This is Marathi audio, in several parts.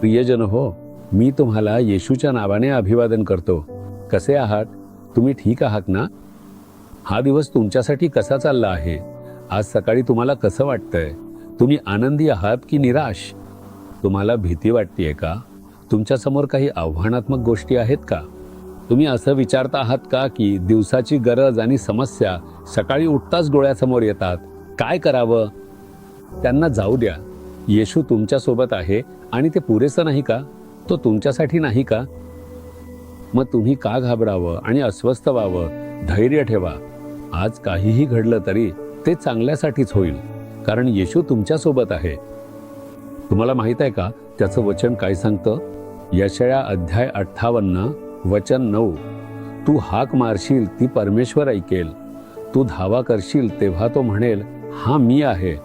प्रियजन हो, मी तुम्हाला येशूच्या नावाने अभिवादन करतो. कसे आहात? तुम्ही ठीक आहात ना? हा दिवस तुमच्यासाठी कसा चालला आहे? आज सकाळी तुम्हाला कसं वाटतंय? तुम्ही आनंदी आहात की निराश? तुम्हाला भीती वाटतेय का? तुमच्या समोर काही आव्हानात्मक गोष्टी आहेत का? तुम्ही असं विचारता आहात का की दिवसाची गरज आणि समस्या सकाळी उठताच डोळ्यासमोर येतात? काय करावं? त्यांना जाऊ द्या. येशू तुमच्या सोबत आहे आणि ते पुरेसं नाही का? तो तुमच्यासाठी नाही का? मग तुम्ही का घाबरावं आणि अस्वस्थ व्हावं? धैर्य ठेवा. आज काहीही घडलं तरी ते चांगल्यासाठीच होईल, कारण येशू तुमच्या सोबत आहे. तुम्हाला माहित आहे का त्याचं वचन काय सांगतं? यशाया अध्याय 58 वचन 9. तू हाक मारशील ती परमेश्वर ऐकेल. तू धावा करशील तेव्हा तो म्हणेल, हा मी आहे.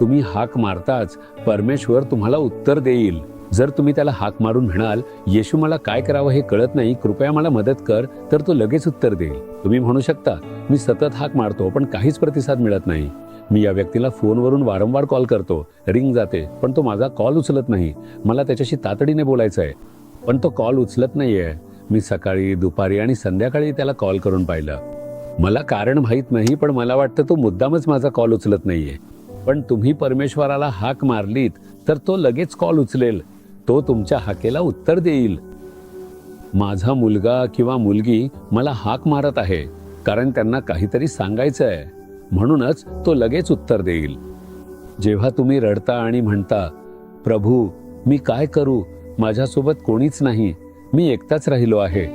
तुम्ही हाक मारताच परमेश्वर तुम्हाला उत्तर देईल. जर तुम्ही त्याला हाक मारून म्हणाल, येशू मला काय करावं हे कळत नाही, कृपया मला मदत कर, तर तो लगेच उत्तर देईल. तुम्ही म्हणू शकता, मी सतत हाक मारतो पण काहीच प्रतिसाद मिळत नाही. मी या व्यक्तीला फोनवरून वारंवार कॉल करतो, रिंग जाते, पण तो माझा कॉल उचलत नाही. मला त्याच्याशी तातडीने बोलायचं आहे, पण तो कॉल उचलत नाहीये. मी सकाळी, दुपारी आणि संध्याकाळी त्याला कॉल करून पाहिलं. मला कारण माहीत नाही, पण मला वाटतं तो मुद्दामच माझा कॉल उचलत नाहीये. पण तुम्ही परमेश्वराला हाक मारलीत तर तो लगेच कॉल उचलेल. तो तुमच्या हाकेला उत्तर देईल. माझा मुलगा किंवा मुलगी मला हाक मारत आहे, कारण त्यांना काहीतरी सांगायचं आहे, म्हणूनच तो लगेच उत्तर देईल. जेव्हा तुम्ही रडता आणि म्हणता, प्रभू मी काय करू, माझ्यासोबत कोणीच नाही, मी एकटाच राहिलो आहे,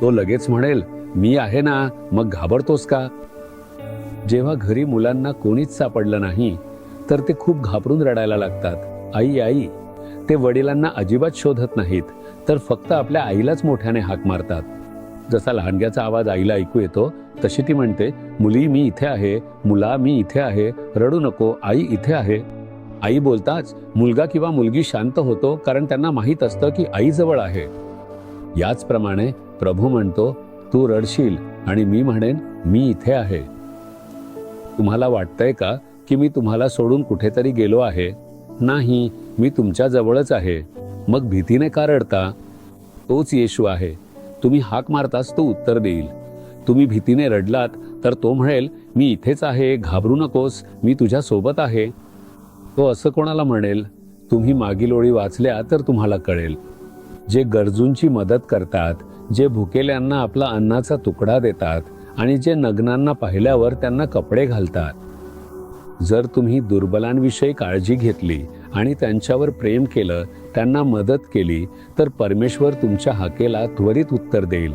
तो लगेच म्हणेल, मी आहे ना, मग घाबरतोस का? जेव्हा घरी मुलांना कोणीच सापडलं नाही तर ते खूप घाबरून रडायला लागतात. आई आई. ते वडिलांना अजिबात शोधत नाहीत, तर फक्त आपल्या आईलाच मोठ्याने हाक मारतात. जसा लहानग्याचा आवाज आईला ऐकू येतो तशी ती म्हणते, मुली मी इथे आहे, मुला मी इथे आहे, रडू नको, आई इथे आहे. आई बोलताच मुलगा किंवा मुलगी शांत होतो, कारण त्यांना माहीत असतं की आई जवळ आहे. याचप्रमाणे प्रभू म्हणतो, तू रडशील आणि मी म्हणेन, मी इथे आहे. तुम्हाला वाटतंय का की मी तुम्हाला सोडून कुठेतरी गेलो आहे? नाही, मी तुमच्या जवळच आहे. मग भीतीने का रडता? तोच येशू आहे. तुम्ही हाक मारताच तो उत्तर देईल. तुम्ही भीतीने रडलात तर तो म्हणेल, मी इथेच आहे, घाबरू नकोस, मी तुझ्या सोबत आहे. तो असं कोणाला म्हणेल? तुम्ही मागील ओळी वाचल्या तर तुम्हाला कळेल. जे गरजूंची मदत करतात, जे भुकेल्यांना आपला अन्नाचा तुकडा देतात आणि जे नग्नांना पाहिल्यावर त्यांना कपडे घालतात. जर तुम्ही दुर्बलांविषयी काळजी घेतली आणि त्यांच्यावर प्रेम केलं, त्यांना मदत केली, तर परमेश्वर तुमच्या हाकेला त्वरित उत्तर देईल.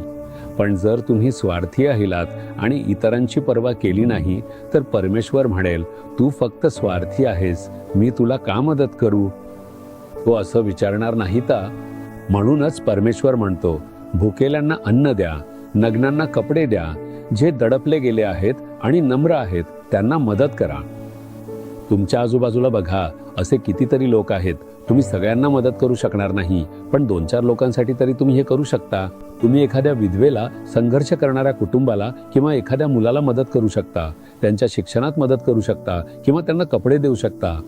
पण जर तुम्ही स्वार्थी राहिलात आणि इतरांची पर्वा केली नाही, तर परमेश्वर म्हणेल, तू फक्त स्वार्थी आहेस, मी तुला का मदत करू? तो असं विचारणार नाही का? म्हणूनच परमेश्वर म्हणतो, भुकेल्यांना अन्न द्या, नग्नांना कपडे द्या, जे दडपले गेले आहेत आणि नम्र आहेत त्यांना मदत करा. तुमच्या आजूबाजूला बघा, असे कितीतरी लोक आहेत. तुम्ही सगळ्यांना मदत करू शकणार नाही, पण 2-4 लोकांसाठी तरी तुम्ही हे करू शकता. तुम्ही एखाद्या विधवेला, संघर्ष करणाऱ्या कुटुंबाला किंवा एखाद्या मुलाला मदत करू शकता, त्यांच्या शिक्षणात मदत करू शकता किंवा त्यांना कपडे देऊ शकता.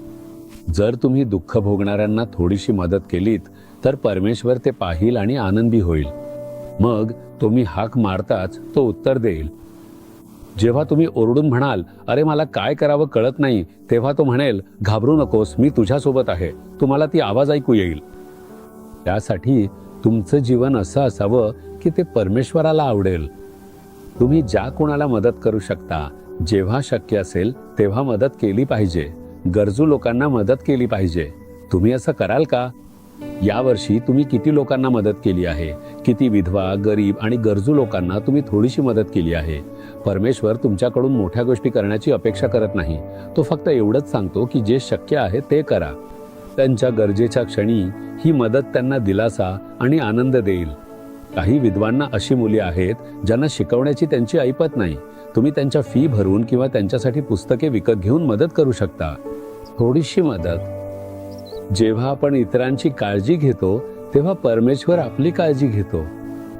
जर तुम्ही दुःख भोगणाऱ्यांना थोडीशी मदत केलीत तर परमेश्वर ते पाहिल आणि आनंदी होईल. मग तुम्ही हाक मारताच तो उत्तर देईल. जेव्हा तुम्ही ओरडून म्हणाल, अरे मला काय करावं कळत नाही, तेव्हा तो म्हणेल, घाबरू नकोस, मी तुझ्यासोबत आहे, तुम्हाला ती आवाज ऐकू येईल. त्यासाठी तुमचं जीवन असं असावं की ते परमेश्वराला आवडेल. तुम्ही ज्या कोणाला मदत करू शकता, जेव्हा शक्य असेल तेव्हा मदत केली पाहिजे. गरजू लोकांना मदत केली पाहिजे. तुम्ही असं कराल का? यावर्षी तुम्ही किती लोकांना मदत केली आहे? किती विधवा, गरीब आणि गरजू लोकांना तुम्ही थोडीशी मदत केली आहे? परमेश्वर तुमच्याकडून मोठ्या गोष्टी करण्याची अपेक्षा करत नाही. तो फक्त एवढंच सांगतो की जे शक्य आहे ते करा. त्यांच्या गरजेच्या क्षणी ही मदत त्यांना दिलासा आणि आनंद देईल. काही विधवांना अशी मुले आहेत ज्यांना शिकवण्याची त्यांची ऐपत नाही. तुम्ही त्यांच्या फी भरून किंवा त्यांच्यासाठी पुस्तके विकत घेऊन मदत करू शकता. थोडीशी मदत. जेव्हा आपण इतरांची काळजी घेतो तेव्हा परमेश्वर आपली काळजी घेतो.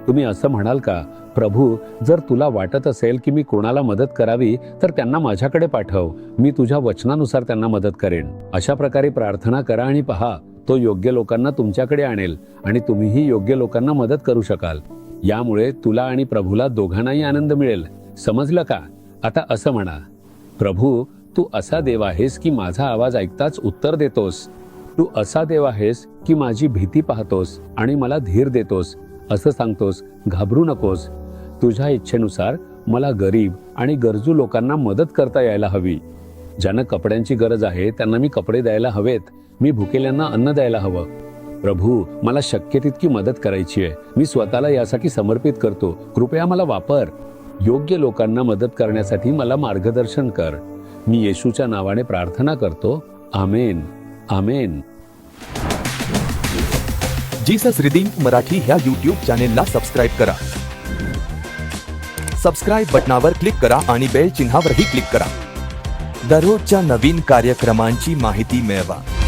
तुम्ही असं म्हणाल का, प्रभू जर तुला वाटत असेल की मी कोणाला मदत करावी तर त्यांना माझ्याकडे पाठव, मी तुझ्या वचनानुसार त्यांना मदत करेन. अशा प्रकारे प्रार्थना करा आणि पहा, तो योग्य लोकांना तुमच्याकडे आणेल आणि तुम्हीही योग्य लोकांना मदत करू शकाल. यामुळे तुला आणि प्रभूला दोघांनाही आनंद मिळेल. समजलं का? आता असं म्हणा, प्रभू, तू असा देव आहेस की माझा आवाज ऐकताच उत्तर देतोस. तू असा देव आहेस की माझी भीती पाहतोस आणि मला धीर देतोस. असं सांगतोस, घाबरू नकोस. तुझ्या इच्छेनुसार मला गरीब आणि गरजू लोकांना मदत करता यायला हवी. ज्यांना कपड्यांची गरज आहे त्यांना मी कपडे द्यायला हवेत. मी भुकेल्यांना अन्न द्यायला हवं. प्रभू, मला शक्य तितकी मदत करायची आहे. मी स्वतःला यासाठी समर्पित करतो. कृपया मला वापर. योग्य लोकांना मदत करण्यासाठी मला मार्गदर्शन कर. मी येशूच्या नावाने प्रार्थना करतो. आमेन. आमेन. जीसस रिडीम्ड मराठी ह्या यूट्यूब चॅनेलला सबस्क्राईब करा. सबस्क्राईब बटनावर क्लिक करा आणि बेल चिन्हावरही क्लिक करा. दररोजच्या नवीन कार्यक्रमांची माहिती मिळवा.